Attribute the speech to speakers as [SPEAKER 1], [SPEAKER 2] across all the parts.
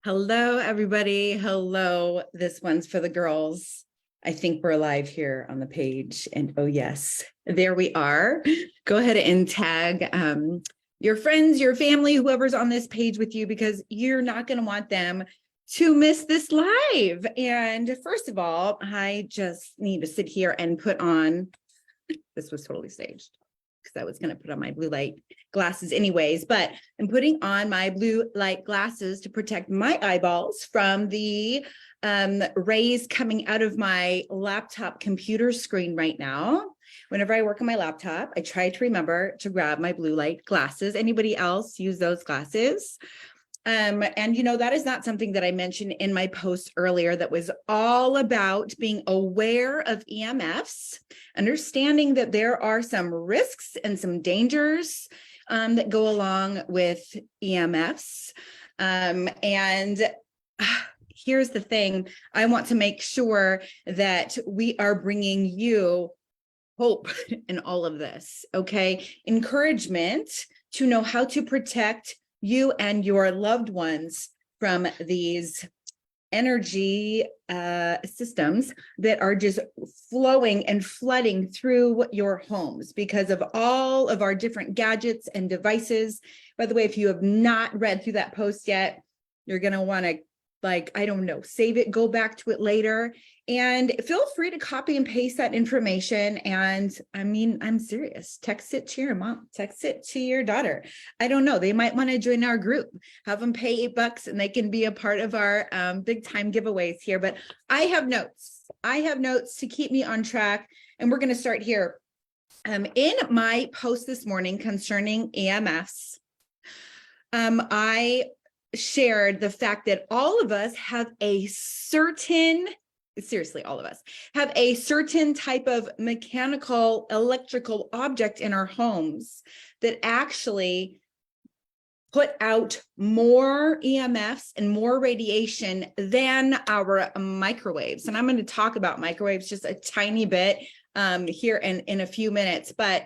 [SPEAKER 1] Hello, everybody. Hello. This one's for the girls. I think we're live here on the page. And oh, yes, there we are. Go ahead and tag your friends, your family, whoever's on this page with you, because you're not going to want them to miss this live. And first of all, I just need to sit here and put on, this was totally staged, because I was going to put on my blue light glasses anyways, but I'm putting on my blue light glasses to protect my eyeballs from the rays coming out of my laptop computer screen right now. Whenever I work on my laptop, I try to remember to grab my blue light glasses. Anybody else use those glasses? And you know, that is not something that I mentioned in my post earlier that was all about being aware of EMFs, understanding that there are some risks and some dangers that go along with EMFs. Here's the thing, I want to make sure that we are bringing you hope in all of this, okay? Encouragement to know how to protect you and your loved ones from these energy systems that are just flowing and flooding through your homes because of all of our different gadgets and devices. By the way, if you have not read through that post yet, you're going to want to, I don't know, save it, go back to it later, and feel free to copy and paste that information. And I mean, I'm serious. Text it to your mom, text it to your daughter. I don't know. They might want to join our group, have them pay $8 and they can be a part of our big time giveaways here. But I have notes. I have notes to keep me on track. And we're going to start here. In my post this morning concerning EMFs, I shared the fact that all of us have a certain, seriously, all of us have a certain type of mechanical, electrical object in our homes that actually put out more EMFs and more radiation than our microwaves. And I'm going to talk about microwaves just a tiny bit here in a few minutes, but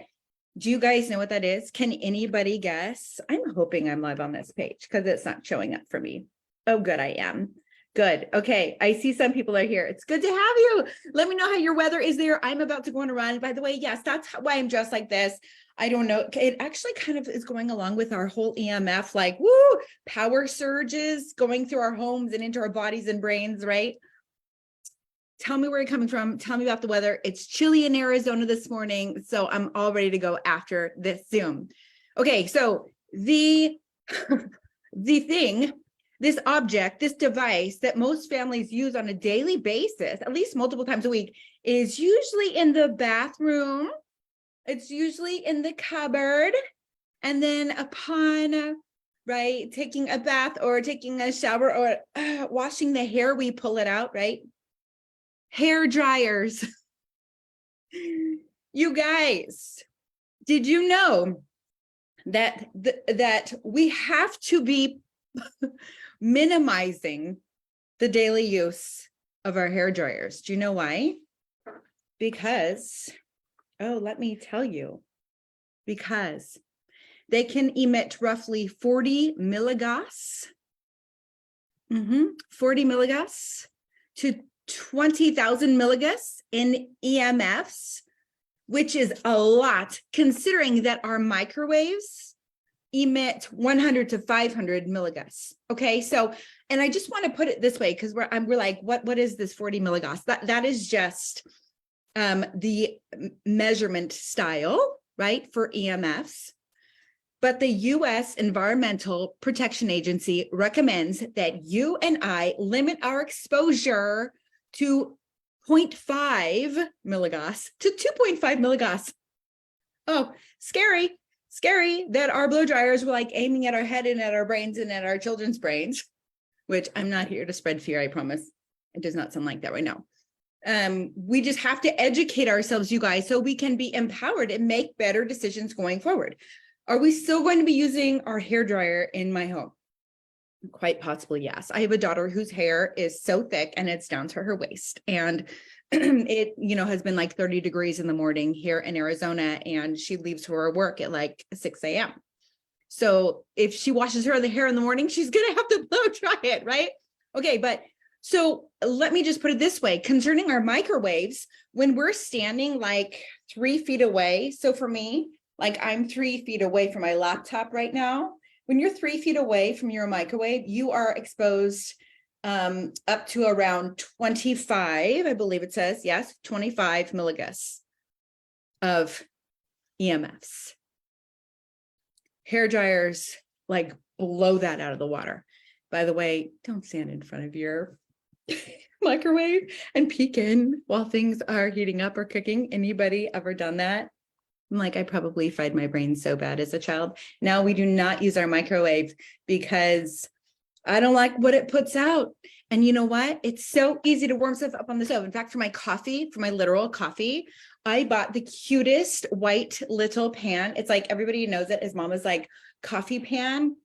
[SPEAKER 1] do you guys know what that is? Can anybody guess? I'm hoping I'm live on this page because it's not showing up for me. Oh, good, I am. Good. Okay, I see some people are here. It's good to have you. Let me know how your weather is there. I'm about to go on a run. By the way, yes, that's why I'm dressed like this. I don't know. It actually kind of is going along with our whole EMF, like, woo, power surges going through our homes and into our bodies and brains, right? Tell me where you're coming from. Tell me about the weather. It's chilly in Arizona this morning, so I'm all ready to go after this Zoom. Okay, so the thing, this object, this device that most families use on a daily basis, at least multiple times a week, is usually in the bathroom. It's usually in the cupboard. And then upon, right, taking a bath or taking a shower or washing the hair, we pull it out, right? Hair dryers. You guys, did you know that that we have to be minimizing the daily use of our hair dryers? Do you know why? Because, oh, let me tell you, because they can emit roughly 40 milligauss, 40 milligauss to 20,000 milligauss in EMFs, which is a lot considering that our microwaves emit 100 to 500 milligauss. Okay, so, and I just want to put it this way because we're like, what is this 40 milligauss? That is just the measurement style, right, for EMFs. But the U.S. Environmental Protection Agency recommends that you and I limit our exposure to 0.5 milligauss to 2.5 milligauss. Oh, scary that our blow dryers were like aiming at our head and at our brains and at our children's brains, which I'm not here to spread fear, I promise. It does not sound like that right now. We just have to educate ourselves, you guys, so we can be empowered and make better decisions going forward. Are we still going to be using our hair dryer in my home? Quite possibly, yes. I have a daughter whose hair is so thick and it's down to her waist. And it, you know, has been like 30 degrees in the morning here in Arizona, and she leaves for work at like 6 a.m. So if she washes her the hair in the morning, she's going to have to blow try it, right? Okay, but so let me just put it this way, concerning our microwaves, when we're standing like 3 feet away. So for me, like I'm 3 feet away from my laptop right now. When you're 3 feet away from your microwave, you are exposed up to around 25, I believe it says, yes, 25 milligauss of EMFs. Hair dryers like blow that out of the water. By the way, don't stand in front of your microwave and peek in while things are heating up or cooking. Anybody ever done that? I'm like, I probably fried my brain so bad as a child. Now we do not use our microwave because I don't like what it puts out. And you know what? It's so easy to warm stuff up on the stove. In fact, for my coffee, for my literal coffee, I bought the cutest white little pan. It's like, everybody knows it as Mama's like coffee pan.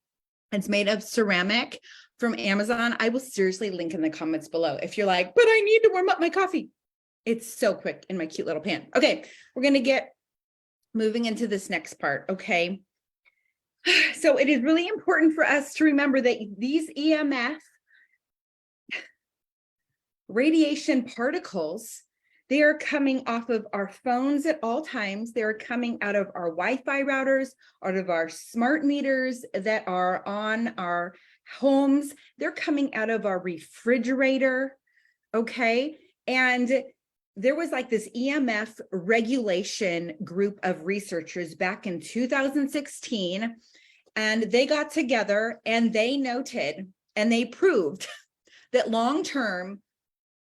[SPEAKER 1] It's made of ceramic from Amazon. I will seriously link in the comments below if you're like, but I need to warm up my coffee. It's so quick in my cute little pan. Okay, we're going to get moving into this next part. Okay. So it is really important for us to remember that these EMF radiation particles, they are coming off of our phones at all times. They're coming out of our Wi-Fi routers, out of our smart meters that are on our homes. They're coming out of our refrigerator, okay? And there was like this EMF regulation group of researchers back in 2016, and they got together and they noted and they proved that long-term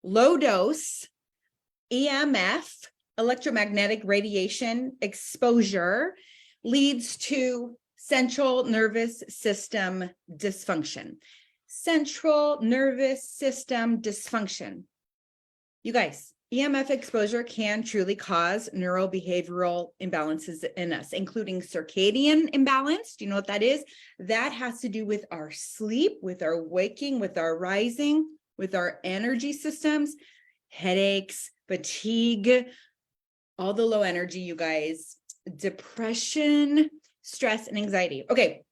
[SPEAKER 1] low dose EMF, electromagnetic radiation exposure, leads to central nervous system dysfunction. Central nervous system dysfunction. You guys, EMF exposure can truly cause neurobehavioral imbalances in us, including circadian imbalance. Do you know what that is? That has to do with our sleep, with our waking, with our rising, with our energy systems, headaches, fatigue, all the low energy, you guys, depression, stress, and anxiety. Okay,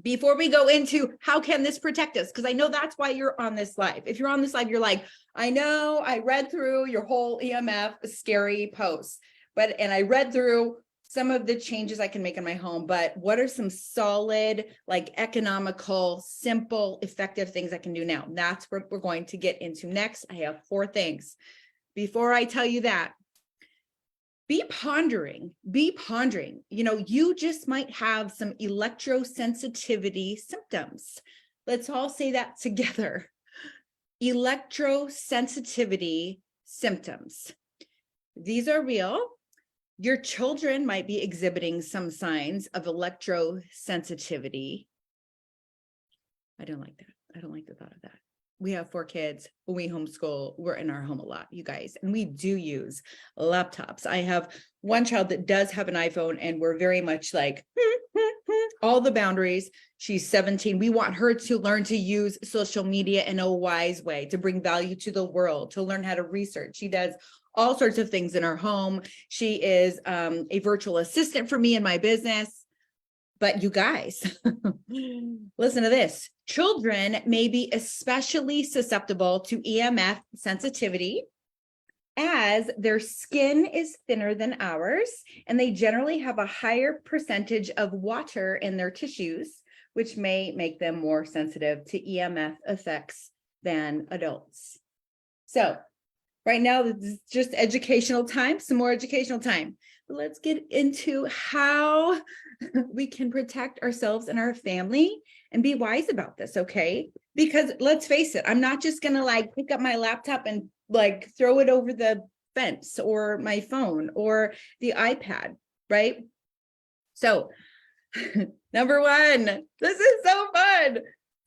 [SPEAKER 1] before we go into how can this protect us, because I know that's why you're on this live. If you're on this live, you're like, I know I read through your whole EMF scary posts, and I read through some of the changes I can make in my home, but what are some solid, like economical, simple, effective things I can do now? That's what we're going to get into next. I have 4 things. Before I tell you that, be pondering, you know, you just might have some electrosensitivity symptoms. Let's all say that together. Electrosensitivity symptoms. These are real. Your children might be exhibiting some signs of electrosensitivity. I don't like that. I don't like the thought of that. We have 4 kids. We homeschool. We're in our home a lot, you guys, and we do use laptops. I have one child that does have an iPhone, and we're very much like all the boundaries. She's 17. We want her to learn to use social media in a wise way, to bring value to the world, to learn how to research. She does all sorts of things in our home. She is a virtual assistant for me in my business. But you guys, listen to this. Children may be especially susceptible to EMF sensitivity as their skin is thinner than ours, and they generally have a higher percentage of water in their tissues, which may make them more sensitive to EMF effects than adults. So right now, this is just educational time, some more educational time. Let's get into how we can protect ourselves and our family and be wise about this, okay? Because let's face it, I'm not just gonna like pick up my laptop and like throw it over the fence or my phone or the iPad, right? So number 1, this is so fun.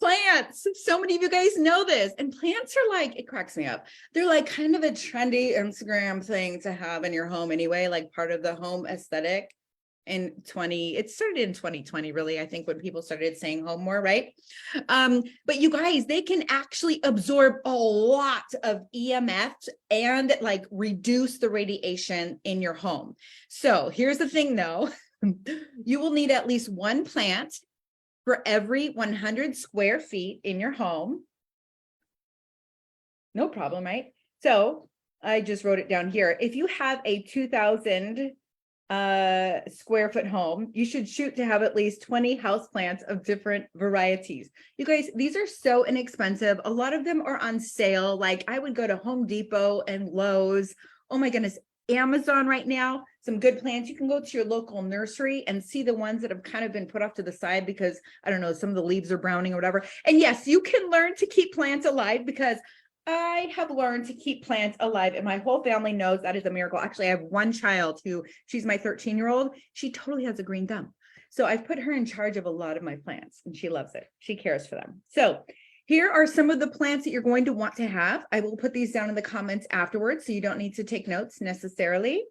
[SPEAKER 1] Plants. So many of you guys know this. And plants are like, it cracks me up. They're like kind of a trendy Instagram thing to have in your home anyway, like part of the home aesthetic. It started in 2020, really, I think, when people started saying home more, right? But you guys, they can actually absorb a lot of EMF and like reduce the radiation in your home. So here's the thing though, you will need at least 1 plant for every 100 square feet in your home. No problem, right? So I just wrote it down here. If you have a 2,000 square foot home, you should shoot to have at least 20 houseplants of different varieties. You guys, these are so inexpensive. A lot of them are on sale. Like I would go to Home Depot and Lowe's. Oh my goodness, Amazon right now, some good plants. You can go to your local nursery and see the ones that have kind of been put off to the side because I don't know, some of the leaves are browning or whatever. And yes, you can learn to keep plants alive because I have learned to keep plants alive and my whole family knows that is a miracle. Actually, I have one child she's my 13-year-old. She totally has a green thumb. So I've put her in charge of a lot of my plants and she loves it. She cares for them. So here are some of the plants that you're going to want to have. I will put these down in the comments afterwards, so you don't need to take notes necessarily.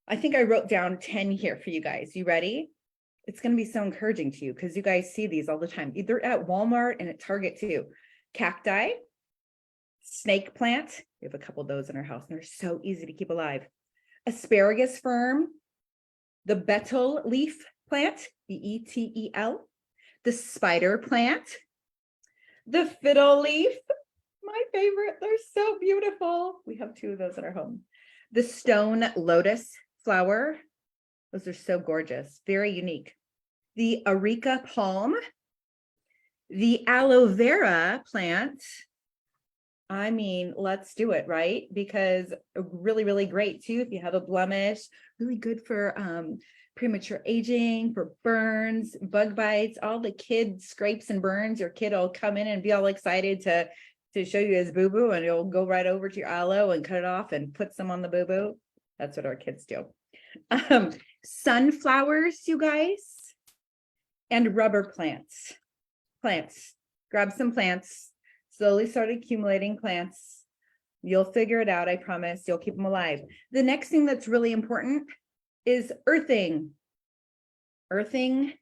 [SPEAKER 1] I think I wrote down 10 here for you guys. You ready? It's going to be so encouraging to you because you guys see these all the time, either at Walmart and at Target too. Cacti, snake plant. We have a couple of those in our house and they're so easy to keep alive. Asparagus fern, the betel leaf plant, Betel, the spider plant, the fiddle leaf, my favorite. They're so beautiful. We have 2 of those in our home. The stone lotus flower. Those are so gorgeous, very unique. The areca palm, the aloe vera plant. I mean, let's do it, right? Because really, really great too. If you have a blemish, really good for premature aging, for burns, bug bites, all the kid scrapes and burns. Your kid will come in and be all excited to show you his boo-boo and he'll go right over to your aloe and cut it off and put some on the boo-boo. That's what our kids do. Sunflowers, you guys, and rubber plants. Grab some plants. Slowly start accumulating plants. You'll figure it out, I promise. You'll keep them alive. The next thing that's really important is earthing. Earthing,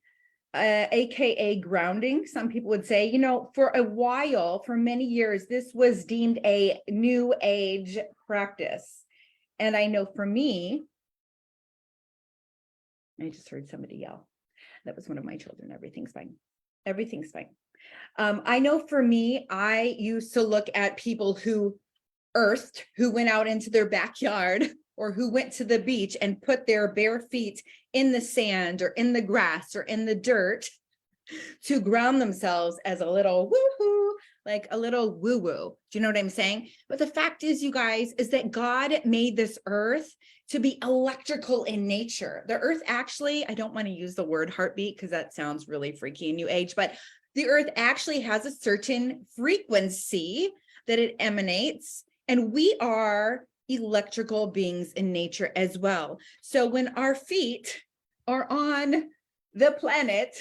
[SPEAKER 1] AKA grounding. Some people would say, you know, for a while, for many years, this was deemed a new age practice. And I know for me, I just heard somebody yell. That was one of my children. Everything's fine. Everything's fine. I know for me, I used to look at people who earthed, who went out into their backyard or who went to the beach and put their bare feet in the sand or in the grass or in the dirt to ground themselves as a little woohoo, like a little woo-woo. Do you know what I'm saying? But the fact is, you guys, is that God made this earth to be electrical in nature. The earth actually, I don't want to use the word heartbeat because that sounds really freaky and new age, but the earth actually has a certain frequency that it emanates, and we are electrical beings in nature as well. So when our feet are on the planet,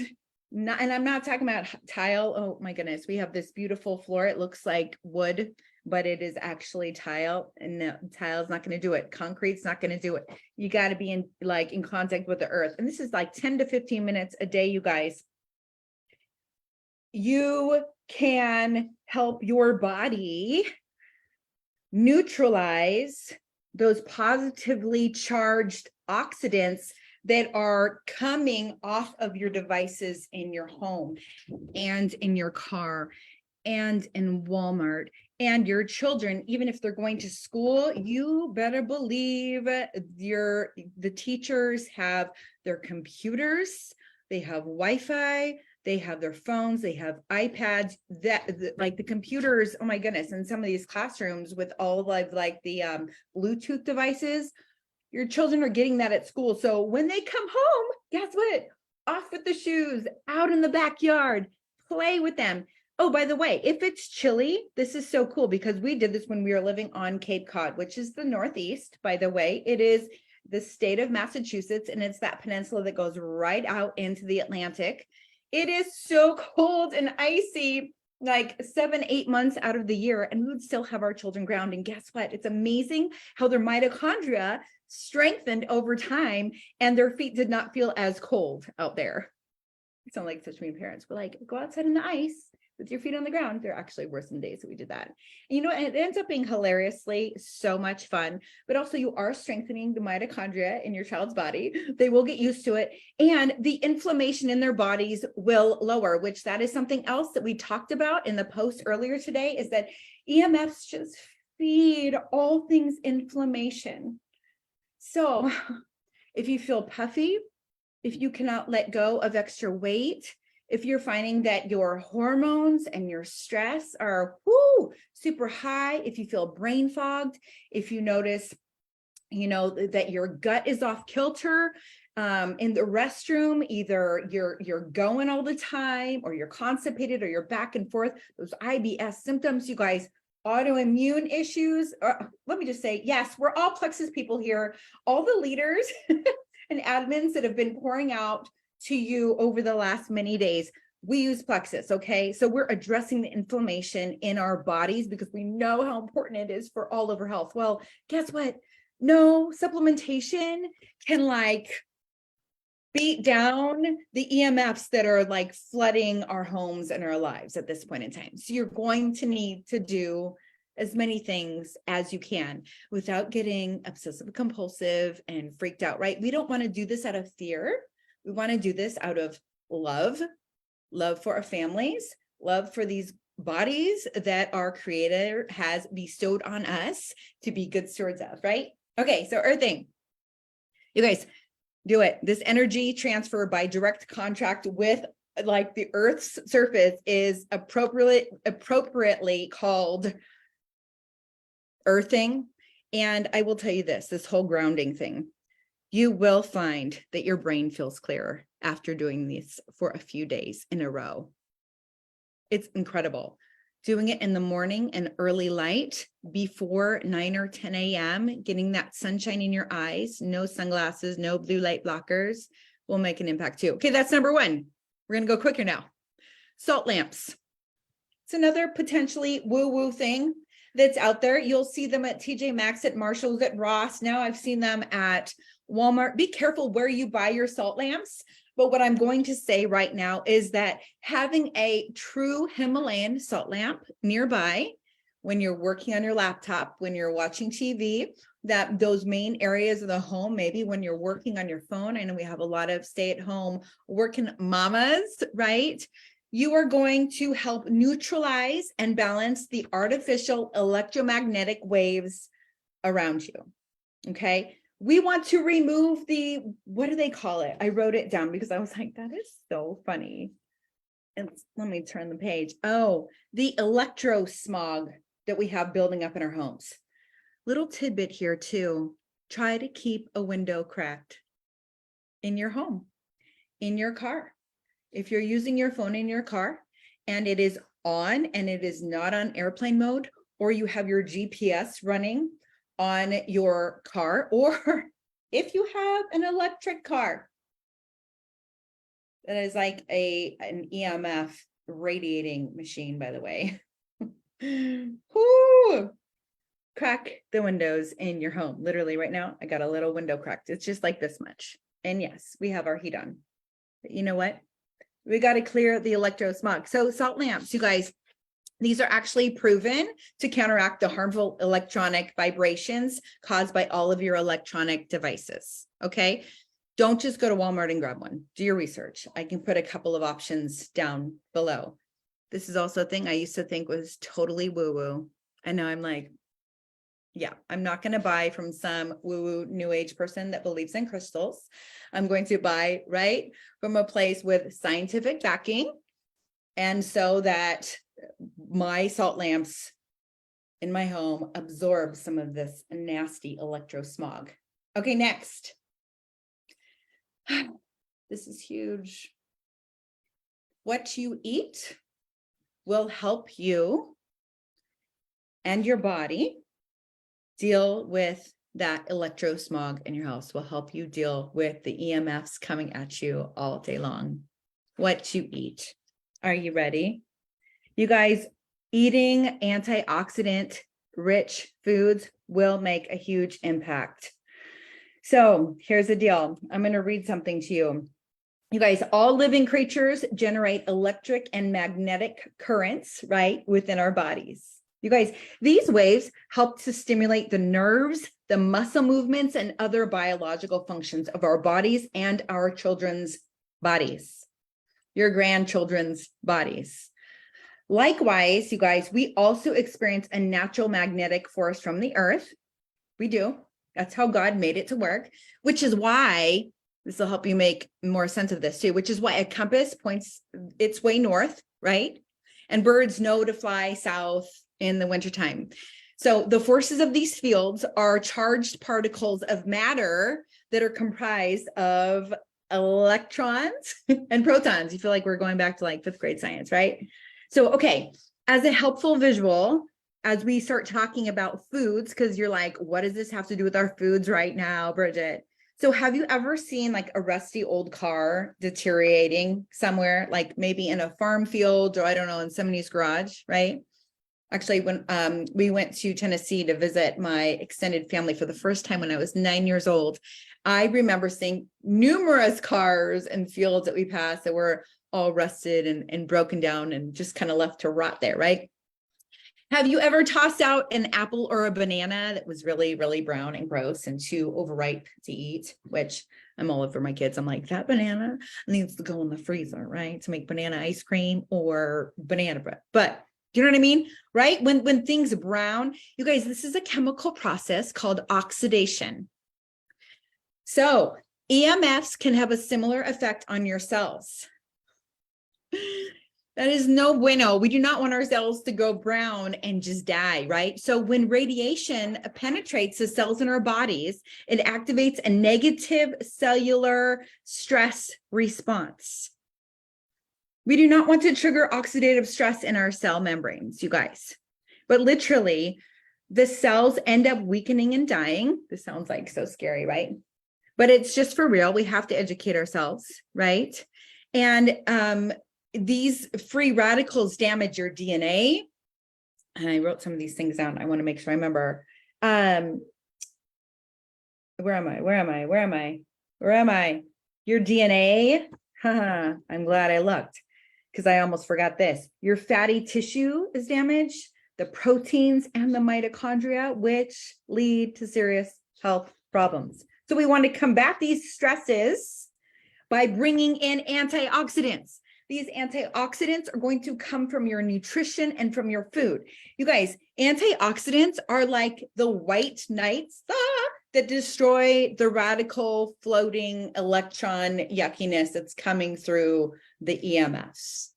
[SPEAKER 1] and I'm not talking about tile. Oh my goodness, we have this beautiful floor. It looks like wood, but it is actually tile, and no, tile is not going to do it. Concrete's not going to do it. You got to be in contact with the earth. And this is like 10 to 15 minutes a day, you guys. You can help your body neutralize those positively charged oxidants that are coming off of your devices in your home and in your car and in Walmart. And your children, even if they're going to school, you better believe the teachers have their computers, they have Wi-Fi, they have their phones, they have iPads, like the computers, oh my goodness, in some of these classrooms with all of the Bluetooth devices, your children are getting that at school. So when they come home, guess what? Off with the shoes, out in the backyard, play with them. Oh, by the way, if it's chilly, this is so cool because we did this when we were living on Cape Cod, which is the Northeast, by the way. It is the state of Massachusetts, and it's that peninsula that goes right out into the Atlantic. It is so cold and icy, like 7-8 months out of the year, and we would still have our children grounding. Guess what? It's amazing how their mitochondria strengthened over time and their feet did not feel as cold out there. I sound like such mean parents. We're like, go outside in the ice, with your feet on the ground. There actually were some days that we did that. And you know, it ends up being hilariously so much fun, but also you are strengthening the mitochondria in your child's body. They will get used to it. And the inflammation in their bodies will lower, which that is something else that we talked about in the post earlier today, is that EMFs just feed all things inflammation. So if you feel puffy, if you cannot let go of extra weight, if you're finding that your hormones and your stress are super high, if you feel brain fogged, if you notice, you know, that your gut is off kilter, in the restroom, either you're going all the time, or you're constipated, or you're back and forth, those IBS symptoms, you guys, autoimmune issues. Let me just say, yes, we're all plexus people here. All the leaders and admins that have been pouring out to you over the last many days, we use plexus, okay? So we're addressing the inflammation in our bodies because we know how important it is for all of our health. Well, guess what? No supplementation can like beat down the EMFs that are like flooding our homes and our lives at this point in time. So you're going to need to do as many things as you can without getting obsessive compulsive and freaked out, right? We don't want to do this out of fear. We want to do this out of love for our families, love for these bodies that our creator has bestowed on us to be good stewards of, right? Okay, so earthing. You guys, do it. This energy transfer by direct contract with like the Earth's surface is appropriately called earthing. And I will tell you this whole grounding thing, you will find that your brain feels clearer after doing this for a few days in a row. It's incredible. Doing it in the morning and early light before 9 or 10 a.m., getting that sunshine in your eyes, no sunglasses, no blue light blockers will make an impact too. Okay, that's number one. We're going to go quicker now. Salt lamps. It's another potentially woo-woo thing that's out there. You'll see them at TJ Maxx, at Marshall's, at Ross. Now I've seen them at Walmart. Be careful where you buy your salt lamps. But what I'm going to say right now is that having a true Himalayan salt lamp nearby when you're working on your laptop, when you're watching TV, that those main areas of the home, maybe when you're working on your phone. I know we have a lot of stay-at-home working mamas, right? You are going to help neutralize and balance the artificial electromagnetic waves around you, okay? We want to remove the, what do they call it? I wrote it down because I was like, that is so funny. And let me turn the page. Oh, the electro smog that we have building up in our homes. Little tidbit here too. Try to keep a window cracked in your home, in your car. If you're using your phone in your car and it is on and it is not on airplane mode, or you have your GPS running on your car, or if you have an electric car that is like an EMF radiating machine, by the way. Whoo! Crack the windows in your home. Literally right now, I got a little window cracked. It's just like this much. And yes, we have our heat on. But you know what? We got to clear the electro smog. So salt lamps, you guys, these are actually proven to counteract the harmful electronic vibrations caused by all of your electronic devices, okay? Don't just go to Walmart and grab one. Do your research. I can put a couple of options down below. This is also a thing I used to think was totally woo-woo. And now I'm like, yeah, I'm not going to buy from some woo-woo new age person that believes in crystals. I'm going to buy right from a place with scientific backing. And so that my salt lamps in my home absorb some of this nasty electro smog. Okay, next. This is huge. What you eat will help you and your body deal with that electro smog in your house, will help you deal with the EMFs coming at you all day long. What you eat. Are you ready? You guys, eating antioxidant rich foods will make a huge impact. So here's the deal. I'm going to read something to you. You guys, all living creatures generate electric and magnetic currents, right, within our bodies. You guys, these waves help to stimulate the nerves, the muscle movements, and other biological functions of our bodies and our children's bodies, your grandchildren's bodies. Likewise, you guys, we also experience a natural magnetic force from the earth. We do. That's how God made it to work, which is why, this will help you make more sense of this too, which is why a compass points its way north, right? And birds know to fly south in the wintertime. So the forces of these fields are charged particles of matter that are comprised of electrons and protons. You feel like we're going back to like 5th grade science, right? So, okay, as a helpful visual, as we start talking about foods, because you're like, what does this have to do with our foods right now, Bridget? So have you ever seen like a rusty old car deteriorating somewhere, like maybe in a farm field or I don't know, in somebody's garage, right? Actually, when we went to Tennessee to visit my extended family for the first time when I was 9 years old, I remember seeing numerous cars and fields that we passed that were all rusted and broken down and just kind of left to rot there, right? Have you ever tossed out an apple or a banana that was really, really brown and gross and too overripe to eat, which I'm all over my kids. I'm like, that banana needs to go in the freezer, right? To make banana ice cream or banana bread. But do you know what I mean? Right? When things brown, you guys, this is a chemical process called oxidation. So EMFs can have a similar effect on your cells. That is no bueno. We do not want our cells to go brown and just die, right? So when radiation penetrates the cells in our bodies, it activates a negative cellular stress response. We do not want to trigger oxidative stress in our cell membranes, you guys. But literally, the cells end up weakening and dying. This sounds like so scary, right? But it's just for real. We have to educate ourselves, right? And these free radicals damage your DNA. And I wrote some of these things down. I want to make sure I remember. Where am I? Your DNA. I'm glad I looked because I almost forgot this. Your fatty tissue is damaged, the proteins and the mitochondria, which lead to serious health problems. So we want to combat these stresses by bringing in antioxidants. These antioxidants are going to come from your nutrition and from your food. You guys, antioxidants are like the white knights that destroy the radical floating electron yuckiness that's coming through the EMFs.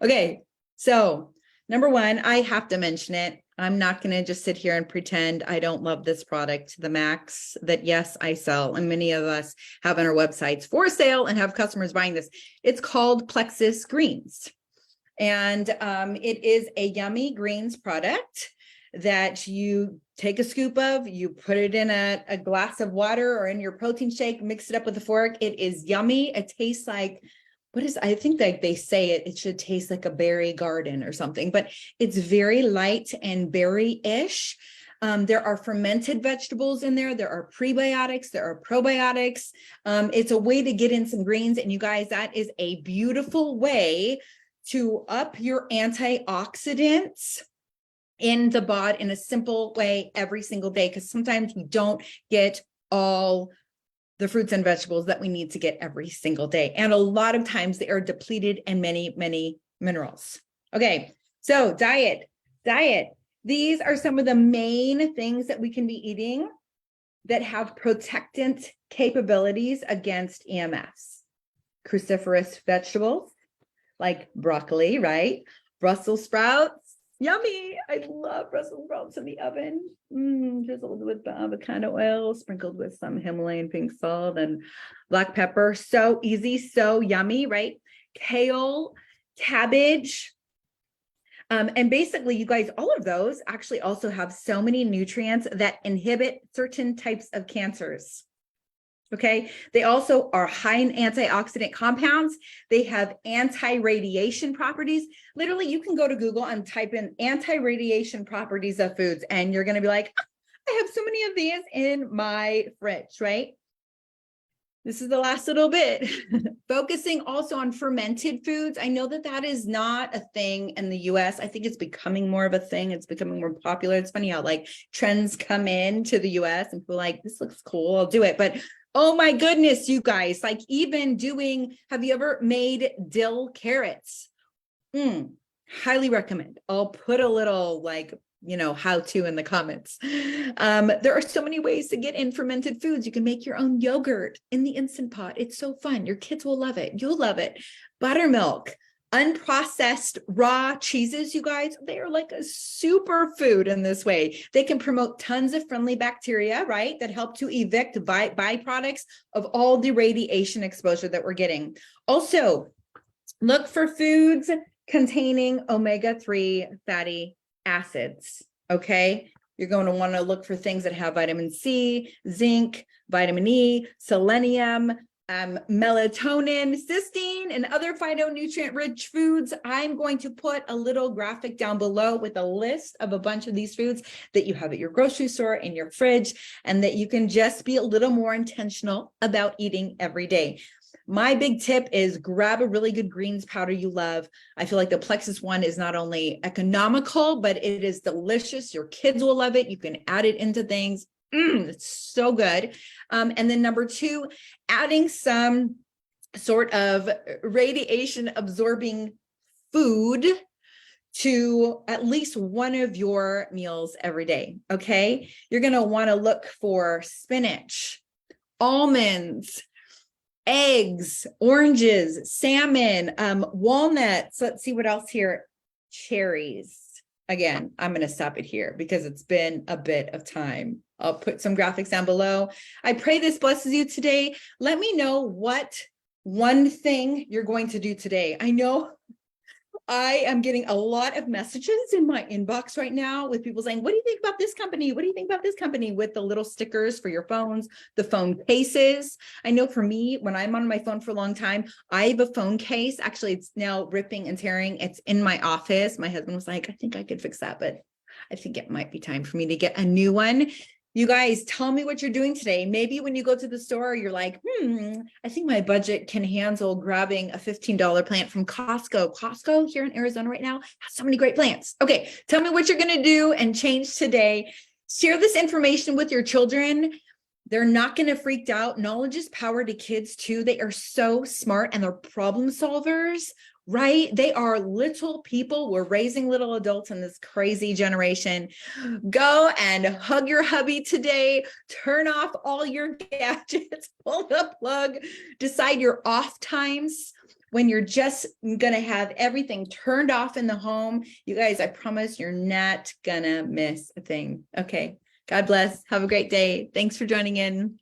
[SPEAKER 1] Okay, so number one, I have to mention it. I'm not going to just sit here and pretend I don't love this product to the max that yes, I sell. And many of us have on our websites for sale and have customers buying this. It's called Plexus Greens. And it is a yummy greens product that you take a scoop of, you put it in a glass of water or in your protein shake, mix it up with a fork. It is yummy. It tastes like, I think like they say it should taste like a berry garden or something, but it's very light and berry-ish. There are fermented vegetables in there. There are prebiotics, there are probiotics. It's a way to get in some greens. And you guys, that is a beautiful way to up your antioxidants in the body in a simple way every single day, because sometimes we don't get all the fruits and vegetables that we need to get every single day. And a lot of times they are depleted in many, many minerals. Okay, so diet. These are some of the main things that we can be eating that have protectant capabilities against EMFs. Cruciferous vegetables like broccoli, right? Brussels sprouts. Yummy. I love Brussels sprouts in the oven. Drizzled with the avocado oil, sprinkled with some Himalayan pink salt and black pepper. So easy, so yummy, right? Kale, cabbage. And basically, you guys, all of those actually also have so many nutrients that inhibit certain types of cancers. Okay, they also are high in antioxidant compounds. They have anti-radiation properties. Literally, you can go to Google and type in anti-radiation properties of foods, and you're going to be like, I have so many of these in my fridge, right? This is the last little bit. Focusing also on fermented foods. I know that that is not a thing in the US. I think it's becoming more of a thing. It's becoming more popular. It's funny how like trends come in to the US and people are like, this looks cool, I'll do it. But oh my goodness, you guys, like even doing, have you ever made dill carrots? Highly recommend. I'll put a little like, how-to in the comments. There are so many ways to get in fermented foods. You can make your own yogurt in the Instant Pot. It's so fun. Your kids will love it. You'll love it. Buttermilk, unprocessed raw cheeses, you guys, they are like a super food in this way. They can promote tons of friendly bacteria, right? That help to evict byproducts of all the radiation exposure that we're getting. Also, look for foods containing omega-3 fatty acids, okay? You're going to want to look for things that have vitamin C, zinc, vitamin E, selenium, melatonin, cysteine, and other phytonutrient-rich foods. I'm going to put a little graphic down below with a list of a bunch of these foods that you have at your grocery store, in your fridge, and that you can just be a little more intentional about eating every day. My big tip is grab a really good greens powder you love. I feel like the Plexus one is not only economical, but it is delicious. Your kids will love it. You can add it into things. It's so good. And then number 2, adding some sort of radiation absorbing food to at least one of your meals every day. Okay. You're going to want to look for spinach, almonds, eggs, oranges, salmon, walnuts. Let's see what else here. Cherries. Again, I'm going to stop it here because it's been a bit of time. I'll put some graphics down below. I pray this blesses you today. Let me know what one thing you're going to do today. I know I am getting a lot of messages in my inbox right now with people saying, what do you think about this company? What do you think about this company? With the little stickers for your phones, the phone cases. I know for me, when I'm on my phone for a long time, I have a phone case. Actually, it's now ripping and tearing. It's in my office. My husband was like, I think I could fix that, but I think it might be time for me to get a new one. You guys, tell me what you're doing today. Maybe when you go to the store, you're like, I think my budget can handle grabbing a $15 plant from Costco. Costco here in Arizona right now has so many great plants. Okay, tell me what you're going to do and change today. Share this information with your children. They're not going to freak out. Knowledge is power to kids too. They are so smart and they're problem solvers. Right? They are little people. We're raising little adults in this crazy generation. Go and hug your hubby today. Turn off all your gadgets. Pull the plug. Decide your off times when you're just going to have everything turned off in the home. You guys, I promise you're not going to miss a thing. Okay. God bless. Have a great day. Thanks for joining in.